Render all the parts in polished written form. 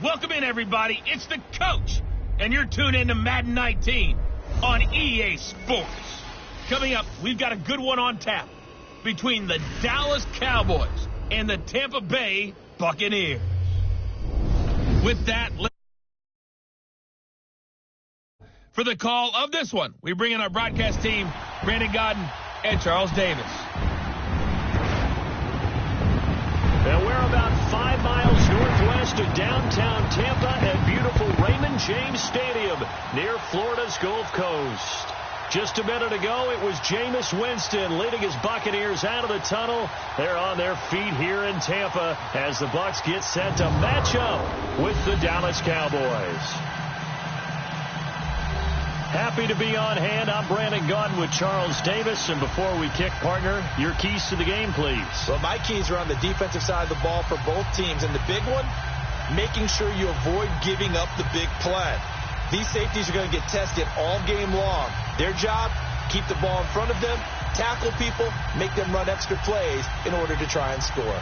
Welcome in, everybody. It's the coach, and you're tuned in to Madden 19 on EA Sports. Coming up, we've got a good one on tap between the Dallas Cowboys and the Tampa Bay Buccaneers. With that, for the call of this one, we bring in our broadcast team, Brandon Godden and Charles Davis. And we're about 5 miles northwest of downtown Tampa at beautiful Raymond James Stadium near Florida's Gulf Coast. Just a minute ago, it was Jameis Winston leading his Buccaneers out of the tunnel. They're on their feet here in Tampa as the Bucs get set to match up with the Dallas Cowboys. Happy to be on hand. I'm Brandon Godden with Charles Davis. And before we kick, partner, your keys to the game, please. Well, my keys are on the defensive side of the ball for both teams. And the big one, making sure you avoid giving up the big play. These safeties are going to get tested all game long. Their job, keep the ball in front of them, tackle people, make them run extra plays in order to try and score.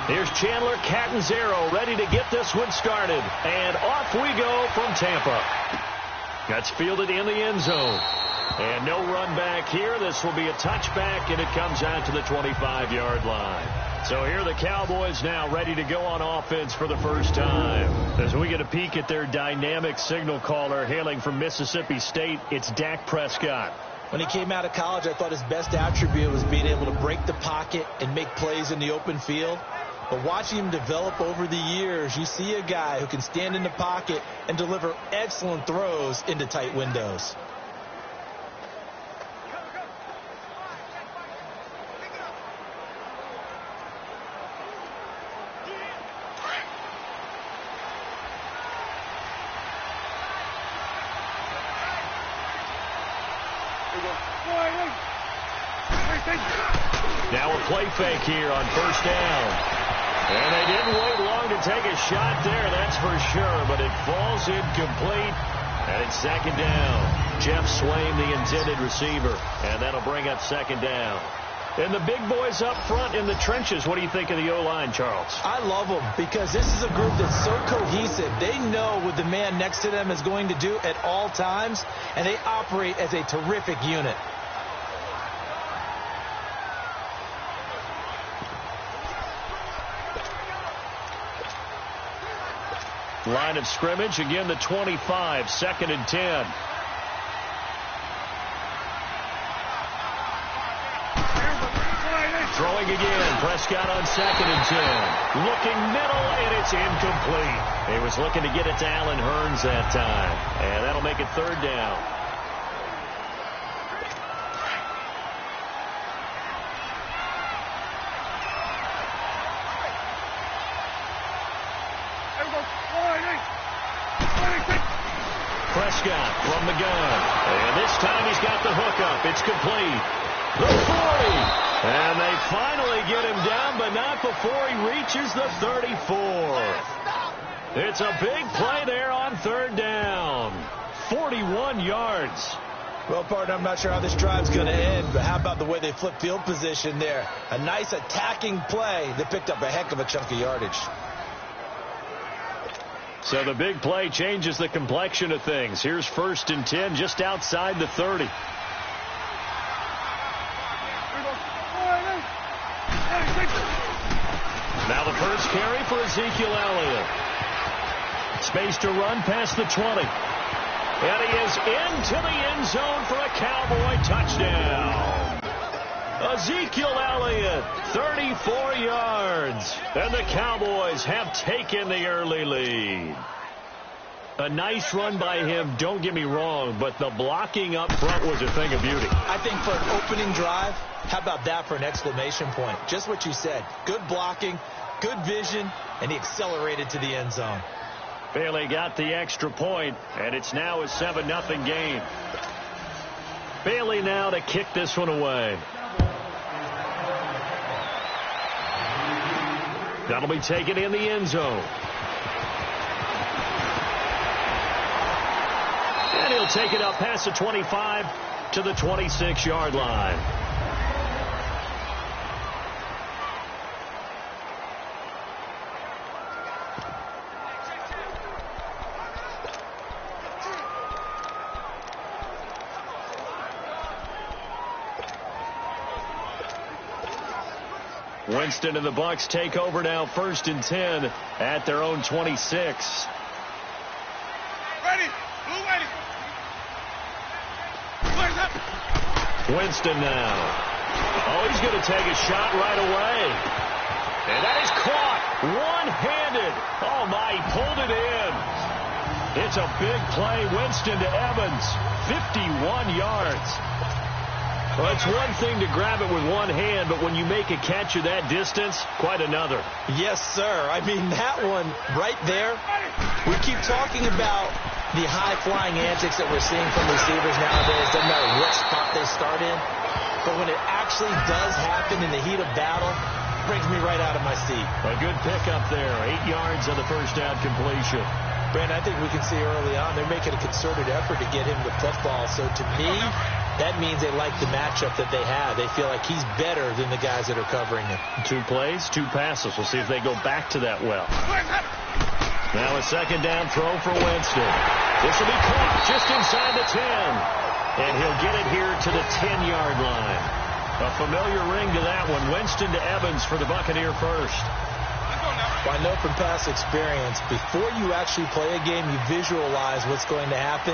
Here's Chandler Catanzaro ready to get this one started. And off we go from Tampa. That's fielded in the end zone. And no run back here. This will be a touchback, and it comes out to the 25-yard line. So here are the Cowboys now ready to go on offense for the first time. As we get a peek at their dynamic signal caller hailing from Mississippi State, it's Dak Prescott. When he came out of college, I thought his best attribute was being able to break the pocket and make plays in the open field. But watching him develop over the years, you see a guy who can stand in the pocket and deliver excellent throws into tight windows. Now a play fake here on first down. And they didn't wait long to take a shot there, that's for sure. But it falls incomplete, and it's second down. Jeff Swain, the intended receiver, and that'll bring up second down. And the big boys up front in the trenches, what do you think of the O-line, Charles? I love them because this is a group that's so cohesive. They know what the man next to them is going to do at all times, and they operate as a terrific unit. Line of scrimmage, again the 25, second and 10. Throwing again, Prescott on second and 10. Looking middle, and it's incomplete. He was looking to get it to Allen Hurns that time, and that'll make it third down. Prescott from the gun. And this time he's got the hookup. It's complete. The 40. And they finally get him down, but not before he reaches the 34. It's a big play there on third down. 41 yards. Well, partner, I'm not sure how this drive's going to end, but how about the way they flip field position there? A nice attacking play that picked up a heck of a chunk of yardage. So the big play changes the complexion of things. Here's first and 10 just outside the 30. Now the first carry for Ezekiel Elliott. Space to run past the 20. And he is into the end zone for a Cowboy touchdown. Ezekiel Elliott, 34 yards. And the Cowboys have taken the early lead. A nice run by him, don't get me wrong, but the blocking up front was a thing of beauty. I think for an opening drive, how about that for an exclamation point? Just what you said. Good blocking, good vision, and he accelerated to the end zone. Bailey got the extra point, and it's now a 7-0 game. Bailey now to kick this one away. That'll be taken in the end zone. And he'll take it up past the 25 to the 26-yard line. Winston and the Bucs take over now, 1st and 10 at their own 26. Ready. Blue ready. Flares up. Winston now. Oh, he's going to take a shot right away. And that is caught one-handed. Oh, my, he pulled it in. It's a big play. Winston to Evans, 51 yards. Well, it's one thing to grab it with one hand, but when you make a catch of that distance, quite another. Yes, sir. I mean, that one right there, we keep talking about the high-flying antics that we're seeing from receivers nowadays. Doesn't matter what spot they start in. But when it actually does happen in the heat of battle, it brings me right out of my seat. A good pickup there. 8 yards on the first down completion. Brandon, I think we can see early on they're making a concerted effort to get him the football. So to me, that means they like the matchup that they have. They feel like he's better than the guys that are covering him. 2 plays, 2 passes. We'll see if they go back to that well. Now a second down throw for Winston. This will be caught just inside the 10. And he'll get it here to the 10-yard line. A familiar ring to that one. Winston to Evans for the Buccaneer first. Well, I know from past experience, before you actually play a game, you visualize what's going to happen.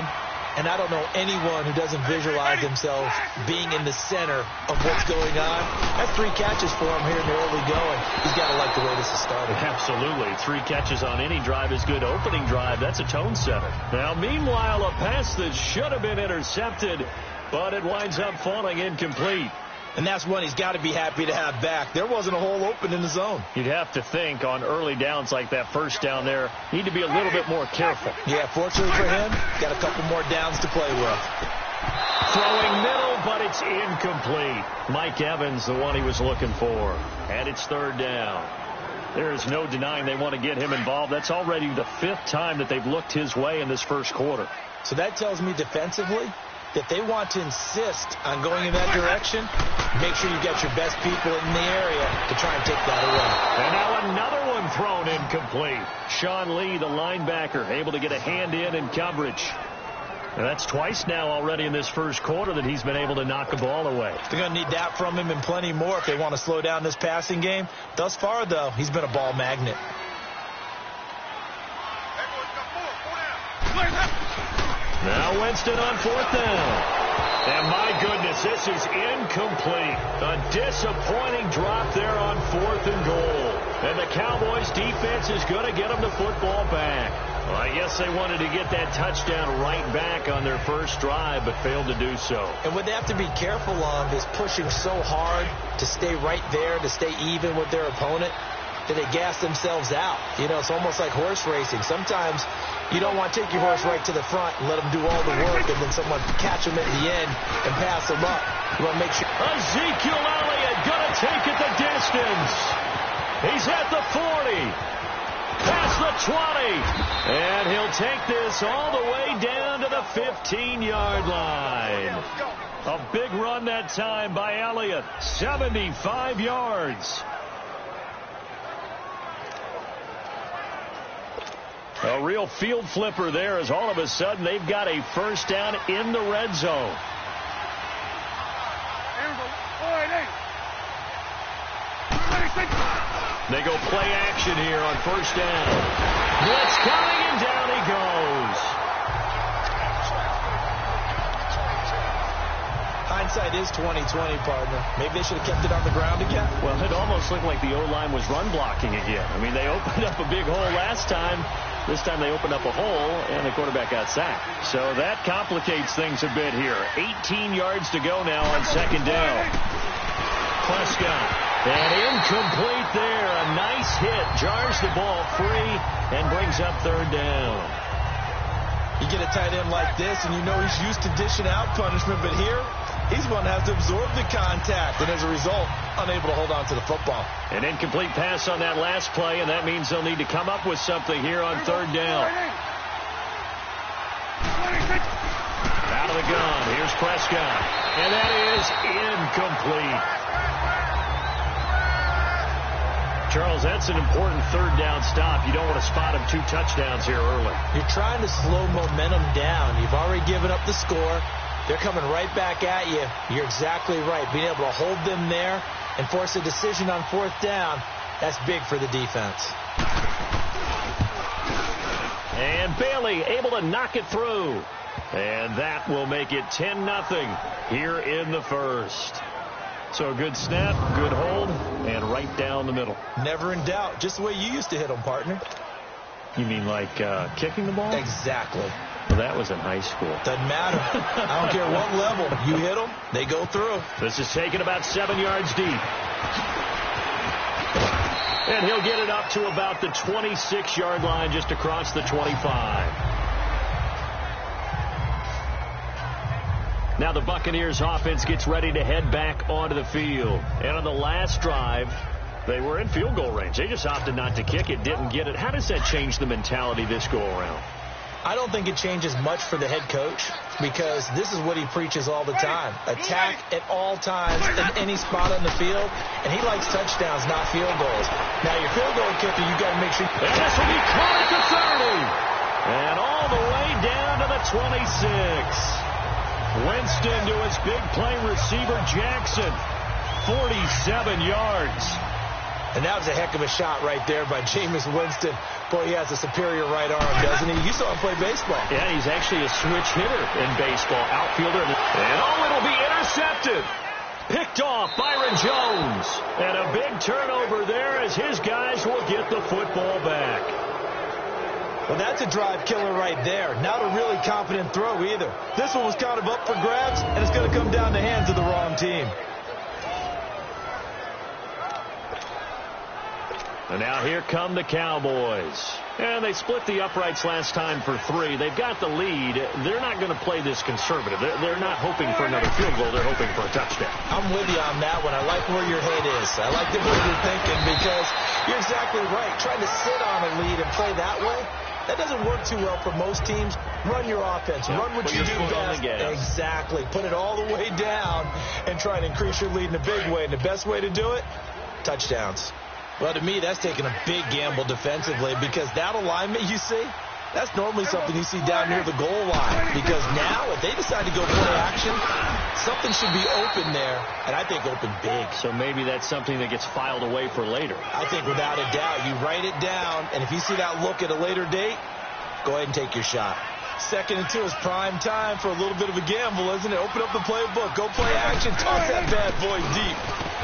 And I don't know anyone who doesn't visualize themselves being in the center of what's going on. That's 3 catches for him here in the early going. He's got to like the way this is started. Absolutely. 3 catches on any drive is good. Opening drive, that's a tone setter. Now, meanwhile, a pass that should have been intercepted, but it winds up falling incomplete. And that's one he's got to be happy to have back. There wasn't a hole open in the zone. You'd have to think on early downs like that first down there, need to be a little bit more careful. Yeah, fortunately for him, got a couple more downs to play with. Throwing middle, but it's incomplete. Mike Evans, the one he was looking for. And it's 3rd down. There is no denying they want to get him involved. That's already the 5th time that they've looked his way in this first quarter. So that tells me defensively that they want to insist on going in that direction. Make sure you get your best people in the area to try and take that away. And now another one thrown incomplete. Sean Lee, the linebacker, able to get a hand in coverage. And that's twice now already in this first quarter that he's been able to knock the ball away. They're going to need that from him and plenty more if they want to slow down this passing game. Thus far, though, he's been a ball magnet. Now Winston on 4th down. And my goodness, this is incomplete. A disappointing drop there on 4th and goal. And the Cowboys defense is going to get them the football back. Well, I guess they wanted to get that touchdown right back on their first drive, but failed to do so. And what they have to be careful of is pushing so hard to stay right there, to stay even with their opponent, that they gas themselves out. You know, it's almost like horse racing. Sometimes you don't want to take your horse right to the front and let them do all the work, and then someone catch them at the end and pass them up. You want to make sure. Ezekiel Elliott going to take it the distance. He's at the 40. Past the 20. And he'll take this all the way down to the 15-yard line. A big run that time by Elliott. 75 yards. A real field flipper there as all of a sudden they've got a first down in the red zone. They go play action here on first down. Blitz coming, and down he goes. Hindsight is 20/20, partner. Maybe they should have kept it on the ground again. Well, it almost looked like the O-line was run blocking again. I mean, they opened up a big hole last time. This time they opened up a hole, and the quarterback got sacked. So that complicates things a bit here. 18 yards to go now on second down. Prescott. And incomplete there. A nice hit. Jars the ball free and brings up third down. You get a tight end like this, and you know he's used to dishing out punishment, but here he's going to have to absorb the contact, and as a result, unable to hold on to the football. An incomplete pass on that last play, and that means they'll need to come up with something here on third down. the gun. Here's Prescott. And that is incomplete. Charles, that's an important third down stop. You don't want to spot him 2 touchdowns here early. You're trying to slow momentum down. You've already given up the score. They're coming right back at you. You're exactly right. Being able to hold them there and force a decision on 4th down, that's big for the defense. And Bailey able to knock it through. And that will make it 10-0 here in the first. So a good snap, good hold, and right down the middle. Never in doubt. Just the way you used to hit them, partner. You mean like kicking the ball? Exactly. Well, that was in high school. Doesn't matter. I don't care what level. You hit them, they go through. This is taken about 7 yards deep. And he'll get it up to about the 26-yard line, just across the 25. Now the Buccaneers offense gets ready to head back onto the field. And on the last drive, they were in field goal range. They just opted not to kick it, didn't get it. How does that change the mentality this go around? I don't think it changes much for the head coach because this is what he preaches all the time. Attack at all times in any spot on the field, and he likes touchdowns, not field goals. Now, your field goal kicker, you got to make sure. And this will be caught at the 30. And all the way down to the 26. Winston to his big play receiver, Jackson. 47 yards. And that was a heck of a shot right there by Jameis Winston. Boy, he has a superior right arm, doesn't he? You saw him play baseball. Yeah, he's actually a switch hitter in baseball. Outfielder. And it'll be intercepted. Picked off Byron Jones. And a big turnover there as his guys will get the football back. Well, that's a drive killer right there. Not a really confident throw either. This one was kind of up for grabs, and it's going to come down the hands of the wrong team. And now here come the Cowboys. And they split the uprights last time for 3. They've got the lead. They're not going to play this conservative. They're not hoping for another field goal. They're hoping for a touchdown. I'm with you on that one. I like where your head is. I like the way you're thinking because you're exactly right. Trying to sit on a lead and play that way, that doesn't work too well for most teams. Run your offense. Yep. Run what you do best. Exactly. Put it all the way down and try and increase your lead in a big way. And the best way to do it, touchdowns. Well, to me, that's taking a big gamble defensively because that alignment you see, that's normally something you see down near the goal line. Because now, if they decide to go play action, something should be open there, and I think open big. So maybe that's something that gets filed away for later. I think without a doubt, you write it down, and if you see that look at a later date, go ahead and take your shot. 2nd and 2 is prime time for a little bit of a gamble, isn't it? Open up the playbook, go play action, toss that bad boy deep.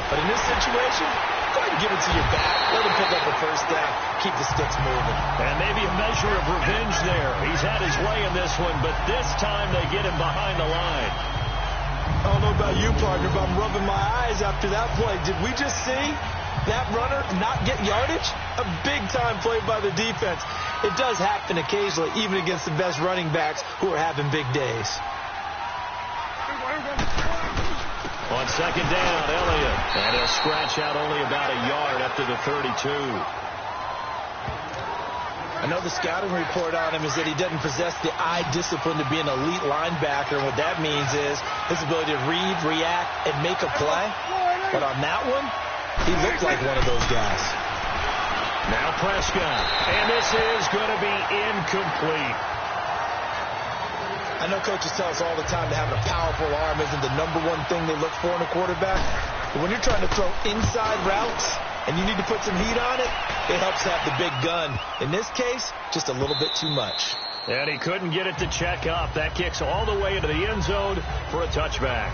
But in this situation, go ahead and give it to your back. Let him pick up a first down. Keep the sticks moving. And maybe a measure of revenge there. He's had his way in this one, but this time they get him behind the line. I don't know about you, partner, but I'm rubbing my eyes after that play. Did we just see that runner not get yardage? A big-time play by the defense. It does happen occasionally, even against the best running backs who are having big days. On 2nd down, Elliott. And he'll scratch out only about a yard up to the 32. I know the scouting report on him is that he doesn't possess the eye discipline to be an elite linebacker. And what that means is his ability to read, react, and make a play. But on that one, he looked like one of those guys. Now Prescott. And this is going to be incomplete. I know coaches tell us all the time that having a powerful arm isn't the #1 thing they look for in a quarterback. But when you're trying to throw inside routes and you need to put some heat on it, it helps to have the big gun. In this case, just a little bit too much. And he couldn't get it to check up. That kicks all the way into the end zone for a touchback.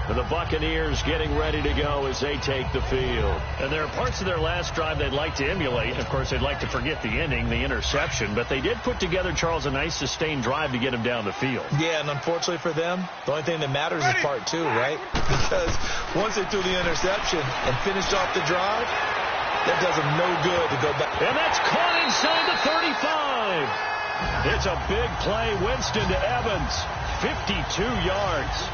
And the Buccaneers getting ready to go as they take the field. And there are parts of their last drive they'd like to emulate. Of course, they'd like to forget the ending, the interception. But they did put together, Charles, a nice sustained drive to get him down the field. Yeah, and unfortunately for them, the only thing that matters is part 2, right? Because once they threw the interception and finished off the drive, that does them no good to go back. And that's caught inside the 35. It's a big play. Winston to Evans. 52 yards.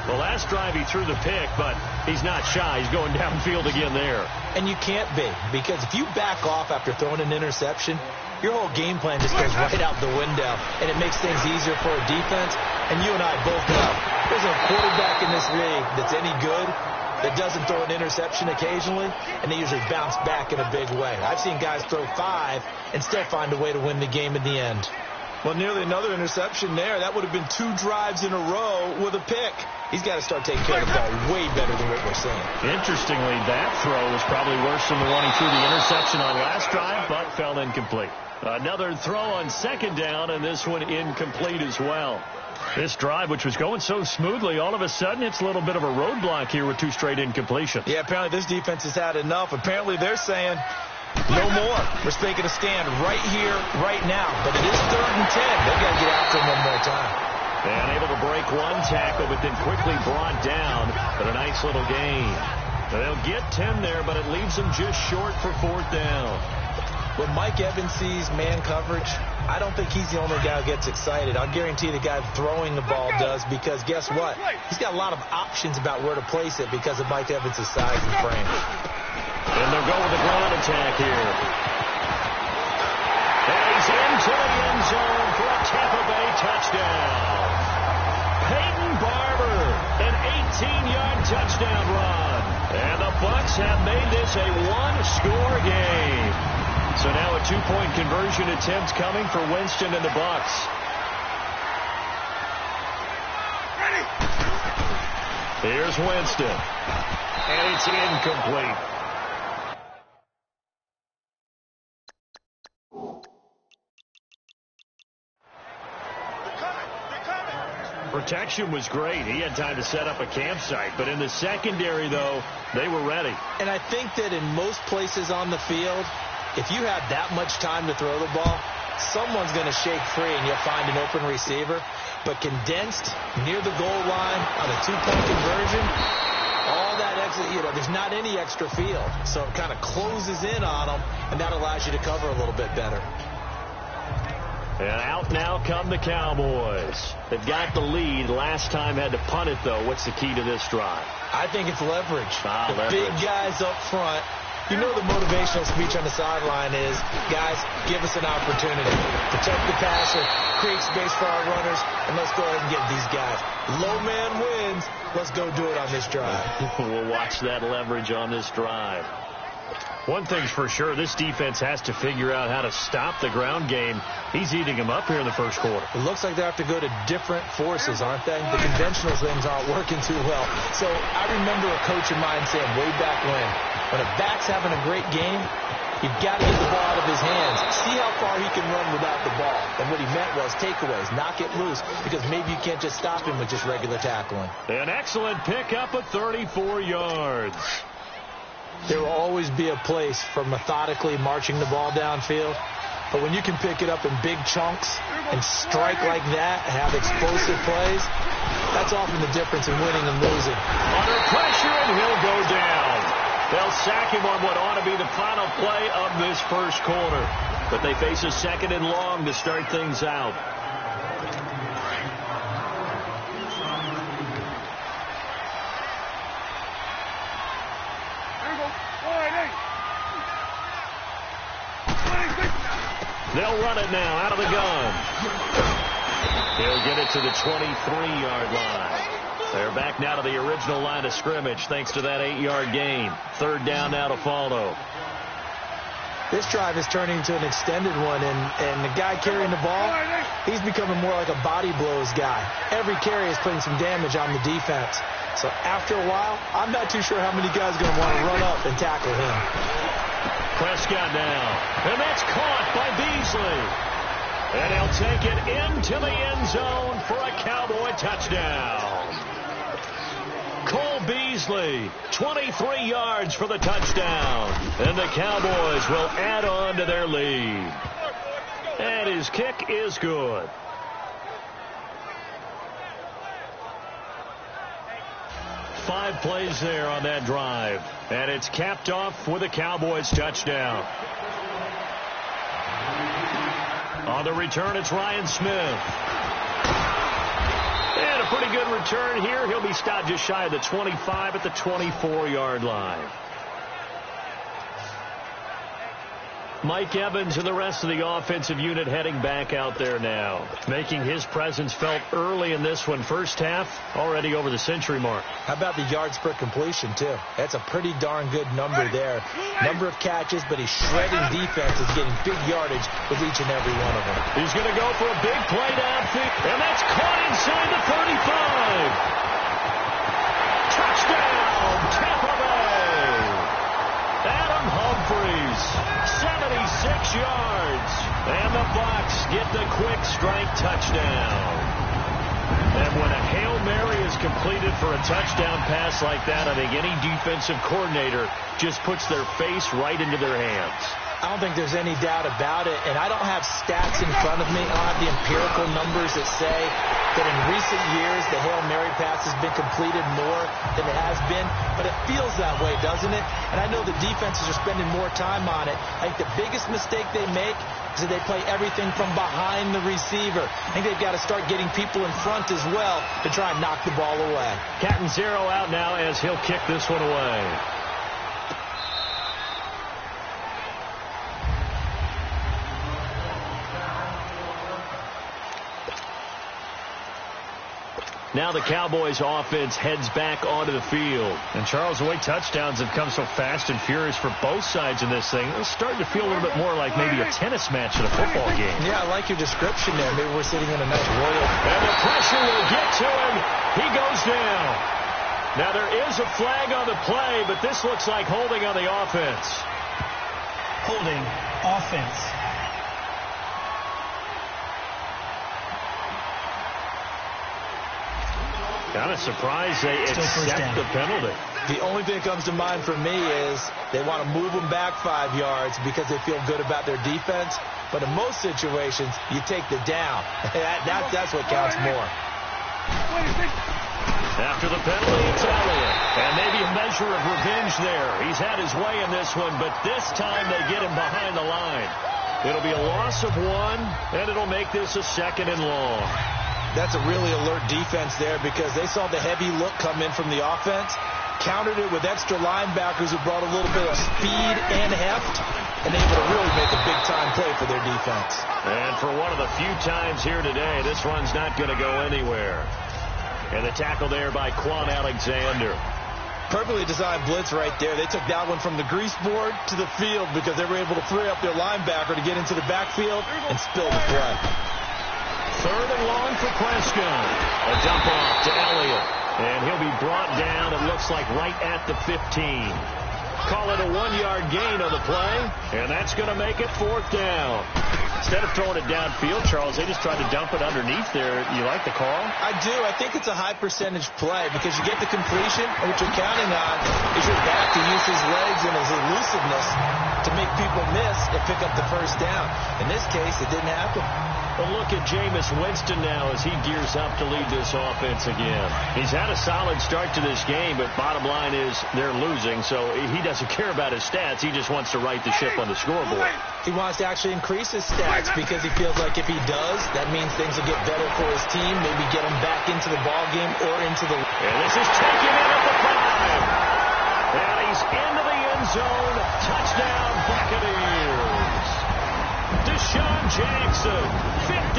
The last drive he threw the pick, but he's not shy. He's going downfield again there. And you can't be, because if you back off after throwing an interception, your whole game plan just goes right out the window, and it makes things easier for a defense. And you and I both know there's a quarterback in this league that's any good that doesn't throw an interception occasionally, and they usually bounce back in a big way. I've seen guys throw 5 and still find a way to win the game in the end. Well, nearly another interception there. That would have been 2 drives in a row with a pick. He's got to start taking care of the ball way better than what we're seeing. Interestingly, that throw was probably worse than the one he threw the interception on last drive, but fell incomplete. Another throw on second down, and this one incomplete as well. This drive, which was going so smoothly, all of a sudden it's a little bit of a roadblock here with 2 straight incompletions. Yeah, apparently this defense has had enough. Apparently they're saying, no more. We're taking a stand right here, right now. But it is 3rd and 10. They've got to get after him one more time. And able to break one tackle, but then quickly brought down. But a nice little gain. They'll get 10 there, but it leaves them just short for 4th down. When Mike Evans sees man coverage, I don't think he's the only guy who gets excited. I'll guarantee the guy throwing the ball does, because guess what? He's got a lot of options about where to place it because of Mike Evans' size and frame. And they'll go with the ground attack here. And he's into the end zone for a Tampa Bay touchdown. Peyton Barber, an 18-yard touchdown run. And the Bucs have made this a 1-score game. So now a 2-point conversion attempt coming for Winston and the Bucs. Here's Winston. And it's incomplete. Protection was great. He had time to set up a campsite. But in the secondary, though, they were ready. And I think that in most places on the field, if you have that much time to throw the ball, someone's going to shake free and you'll find an open receiver. But condensed near the goal line on a 2-point conversion, all that extra, there's not any extra field. So it kind of closes in on them, and that allows you to cover a little bit better. And out now come the Cowboys. They've got the lead. Last time had to punt it, though. What's the key to this drive? I think it's leverage. Leverage. Big guys up front. You know the motivational speech on the sideline is, guys, give us an opportunity. Protect the passer, create space for our runners, and let's go ahead and get these guys. Low man wins. Let's go do it on this drive. We'll watch that leverage on this drive. One thing's for sure, this defense has to figure out how to stop the ground game. He's eating them up here in the first quarter. It looks like they have to go to different forces, aren't they? The conventional things aren't working too well. So I remember a coach of mine saying way back when a back's having a great game, you've got to get the ball out of his hands. See how far he can run without the ball. And what he meant was takeaways, knock it loose, because maybe you can't just stop him with just regular tackling. An excellent pickup at 34 yards. There will always be a place for methodically marching the ball downfield. But when you can pick it up in big chunks and strike like that and have explosive plays, that's often the difference in winning and losing. Under pressure, and he'll go down. They'll sack him on what ought to be the final play of this first quarter. But they face a 2nd and long to start things out. They'll run it now out of the gun. He'll get it to the 23-yard line. They're back now to the original line of scrimmage thanks to that 8-yard gain. 3rd down now to follow. This drive is turning into an extended one, and the guy carrying the ball, he's becoming more like a body blows guy. Every carry is putting some damage on the defense. So after a while, I'm not too sure how many guys are going to want to run up and tackle him. Prescott now, and that's caught by Beasley. And he'll take it into the end zone for a Cowboy touchdown. Cole Beasley, 23 yards for the touchdown. And the Cowboys will add on to their lead. And his kick is good. Five plays there on that drive. And it's capped off with a Cowboys touchdown. On the return, it's Ryan Smith. And a pretty good return here. He'll be stopped just shy of the 25 at the 24-yard line. Mike Evans and the rest of the offensive unit heading back out there now, making his presence felt early in this one. First half, already over the century mark. How about the yards per completion, too? That's a pretty darn good number there. Number of catches, but he's shredding defenses, getting big yardage with each and every one of them. He's going to go for a big play downfield, and that's caught inside the 35. Touchdown, Tampa Bay. Adam Humphries, 76 yards. And the Bucs get the quick strike touchdown. And when a Hail Mary is completed for a touchdown pass like that, I think any defensive coordinator just puts their face right into their hands. I don't think there's any doubt about it, and I don't have stats in front of me. I don't have the empirical numbers that say that in recent years the Hail Mary pass has been completed more than it has been, but it feels that way, doesn't it? And I know the defenses are spending more time on it. I think the biggest mistake they make is that they play everything from behind the receiver. I think they've got to start getting people in front as well to try and knock the ball away. Catanzaro out now as he'll kick this one away. Now the Cowboys offense heads back onto the field. And Charles, the way touchdowns have come so fast and furious for both sides in this thing, it's starting to feel a little bit more like maybe a tennis match at a football game. Yeah, I like your description there. Maybe we're sitting in a nice royal. And the pressure will get to him. He goes down. Now there is a flag on the play, but this looks like holding on the offense. Holding offense. Kind of surprised they accept the penalty. The only thing that comes to mind for me is they want to move them back 5 yards because they feel good about their defense. But in most situations, you take the down. That's what counts more. After the penalty, it's Elliott. And maybe a measure of revenge there. He's had his way in this one, but this time they get him behind the line. It'll be a loss of 1, and it'll make this a 2nd and long. That's a really alert defense there because they saw the heavy look come in from the offense, countered it with extra linebackers who brought a little bit of speed and heft, and able to really make a big-time play for their defense. And for one of the few times here today, this run's not going to go anywhere. And the tackle there by Quan Alexander. Perfectly designed blitz right there. They took that one from the grease board to the field because they were able to free up their linebacker to get into the backfield and spill the play. 3rd and long for Prescott. A dump off to Elliott. And he'll be brought down, it looks like, right at the 15. Call it a 1-yard gain on the play. And that's going to make it 4th down. Instead of throwing it downfield, Charles, they just tried to dump it underneath there. You like the call? I do. I think it's a high-percentage play because you get the completion, and what you're counting on is your back to use his legs and his elusiveness to make people miss and pick up the first down. In this case, it didn't happen. But look at Jameis Winston now as he gears up to lead this offense again. He's had a solid start to this game, but bottom line is they're losing, so he doesn't care about his stats. He just wants to right the ship on the scoreboard. He wants to actually increase his stats because he feels like if he does, that means things will get better for his team, maybe get him back into the ball game or into the... And this is taken in at the 5. And he's into the end zone. Touchdown, Buccaneers. Deshaun Jackson, 57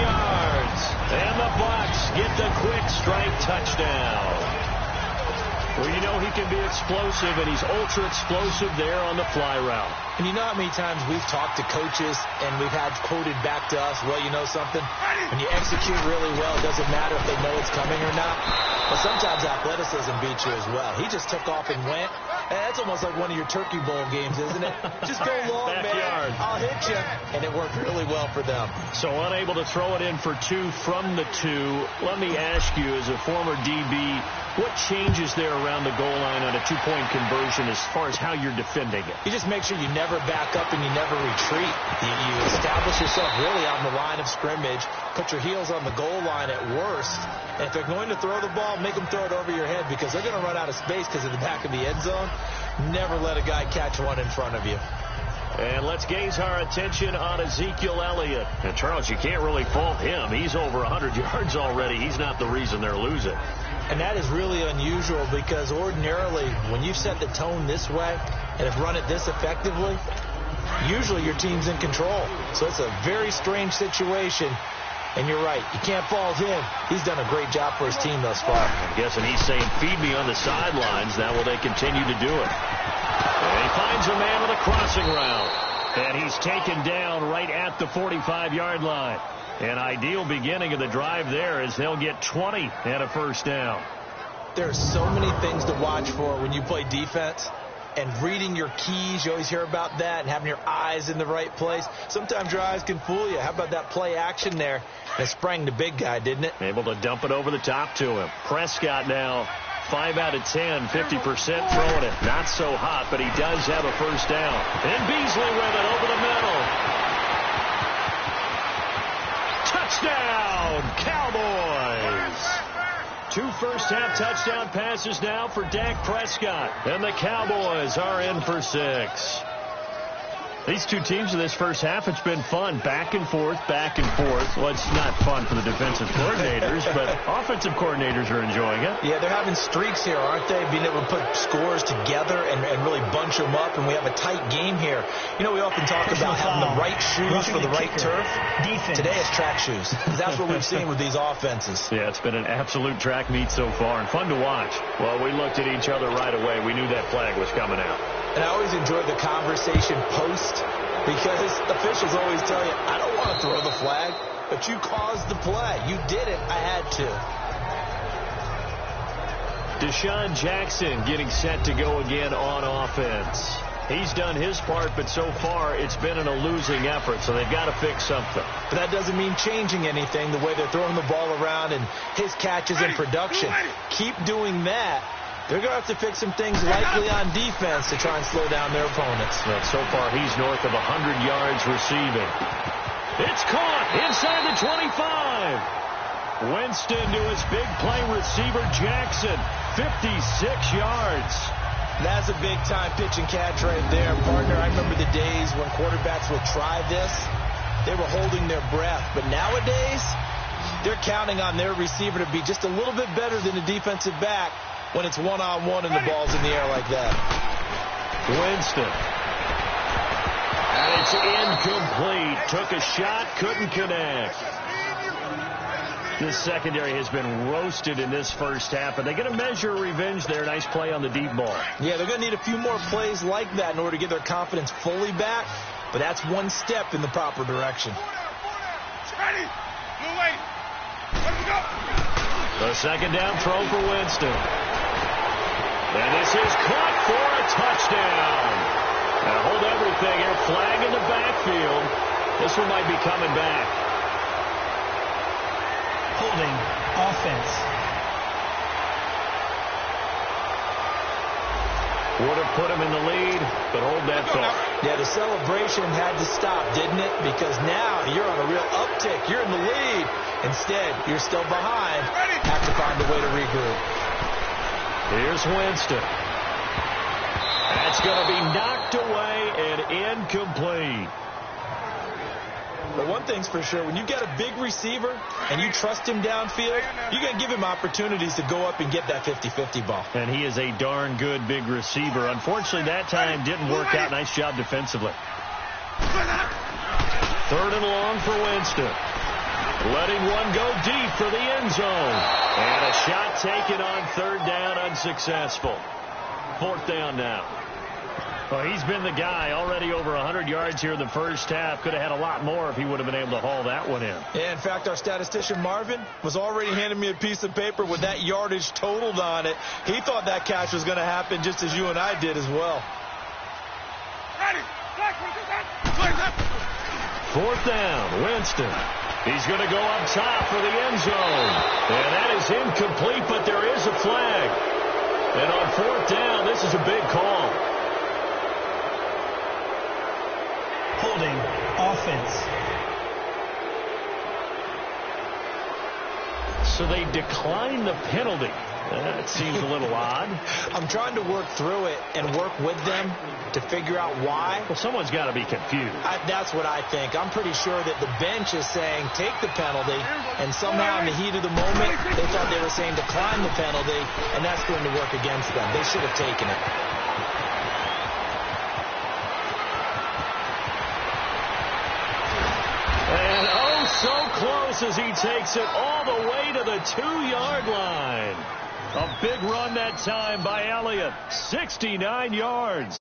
yards. And the Bucs get the quick strike touchdown. Well, you know he can be explosive, and he's ultra-explosive there on the fly route. And you know how many times we've talked to coaches and we've had quoted back to us, well, you know something? When you execute really well, it doesn't matter if they know it's coming or not. But sometimes athleticism beats you as well. He just took off and went. And that's almost like one of your Turkey Bowl games, isn't it? Just go long, man. I'll hit you. And it worked really well for them. So unable to throw it in for 2 from the 2. Let me ask you, as a former DB, what changes there around the goal line on a 2-point conversion as far as how you're defending it? You just make sure you never back up and you never retreat. You establish yourself really on the line of scrimmage, put your heels on the goal line at worst, and if they're going to throw the ball, make them throw it over your head because they're going to run out of space because of the back of the end zone. Never let a guy catch one in front of you. And let's gaze our attention on Ezekiel Elliott. And, Charles, you can't really fault him. He's over 100 yards already. He's not the reason they're losing. And that is really unusual because ordinarily when you set the tone this way and have run it this effectively, usually your team's in control. So it's a very strange situation. And you're right, you can't fault him. He's done a great job for his team thus far. I'm guessing he's saying, feed me on the sidelines. Now will they continue to do it? And he finds a man with a crossing route. And he's taken down right at the 45-yard line. An ideal beginning of the drive there as they'll get 20 and a first down. There are so many things to watch for when you play defense. And reading your keys, you always hear about that, and having your eyes in the right place. Sometimes your eyes can fool you. How about that play action there? That sprang the big guy, didn't it? Able to dump it over the top to him. Prescott now 5 out of 10, 50% throwing it. Not so hot, but he does have a first down. And Beasley with it over the middle. Touchdown, Cowboys! 2 first-half touchdown passes now for Dak Prescott. And the Cowboys are in for 6. These two teams in this first half, it's been fun. Back and forth, back and forth. Well, it's not fun for the defensive coordinators, but offensive coordinators are enjoying it. Yeah, they're having streaks here, aren't they? Being able to put scores together and really bunch them up, and we have a tight game here. You know, we often talk about having the right shoes for the right turf. Defense. Today it's track shoes. That's what we've seen with these offenses. Yeah, it's been an absolute track meet so far, and fun to watch. Well, we looked at each other right away. We knew that flag was coming out. And I always enjoy the conversation post, because officials always tell you, I don't want to throw the flag, but you caused the play. You did it. I had to. Deshaun Jackson getting set to go again on offense. He's done his part, but so far it's been in a losing effort, so they've got to fix something. But that doesn't mean changing anything, the way they're throwing the ball around and his catches and production. Keep doing that. They're going to have to fix some things likely on defense to try and slow down their opponents. Well, so far, he's north of 100 yards receiving. It's caught inside the 25. Winston to his big play receiver, Jackson, 56 yards. That's a big-time pitch and catch right there. Partner, I remember the days when quarterbacks would try this. They were holding their breath. But nowadays, they're counting on their receiver to be just a little bit better than the defensive back when it's one-on-one and the ball's in the air like that. Winston. And it's incomplete. Took a shot, couldn't connect. This secondary has been roasted in this first half, and they're going to measure revenge there. Nice play on the deep ball. Yeah, they're going to need a few more plays like that in order to get their confidence fully back, but that's one step in the proper direction. Ready. Blue wait. Let me go. The second down throw for Winston. And this is caught for a touchdown. Now hold everything here. Flag in the backfield. This one might be coming back. Holding offense. Would have put him in the lead, but hold that thought. Yeah, the celebration had to stop, didn't it? Because now you're on a real uptick. You're in the lead. Instead, you're still behind. Have to find a way to regroup. Here's Winston. That's going to be knocked away and incomplete. But one thing's for sure, when you got a big receiver and you trust him downfield, you're going to give him opportunities to go up and get that 50-50 ball. And he is a darn good big receiver. Unfortunately, that time didn't work out. Nice job defensively. 3rd and long for Winston. Letting one go deep for the end zone. And a shot taken on 3rd down, unsuccessful. 4th down now. Well, he's been the guy, already over 100 yards here in the first half. Could have had a lot more if he would have been able to haul that one in. Yeah, in fact, our statistician Marvin was already handing me a piece of paper with that yardage totaled on it. He thought that catch was going to happen just as you and I did as well. Ready. 4th down, Winston. He's going to go up top for the end zone. And that is incomplete, but there is a flag. And on 4th down, this is a big call. Holding offense. So they decline the penalty. That seems a little odd. I'm trying to work through it and work with them to figure out why. Well, someone's got to be confused. That's what I think. I'm pretty sure that the bench is saying take the penalty, and somehow in the heat of the moment, they thought they were saying decline the penalty, and that's going to work against them. They should have taken it. as he takes it all the way to the 2-yard line. A big run that time by Elliott. 69 yards.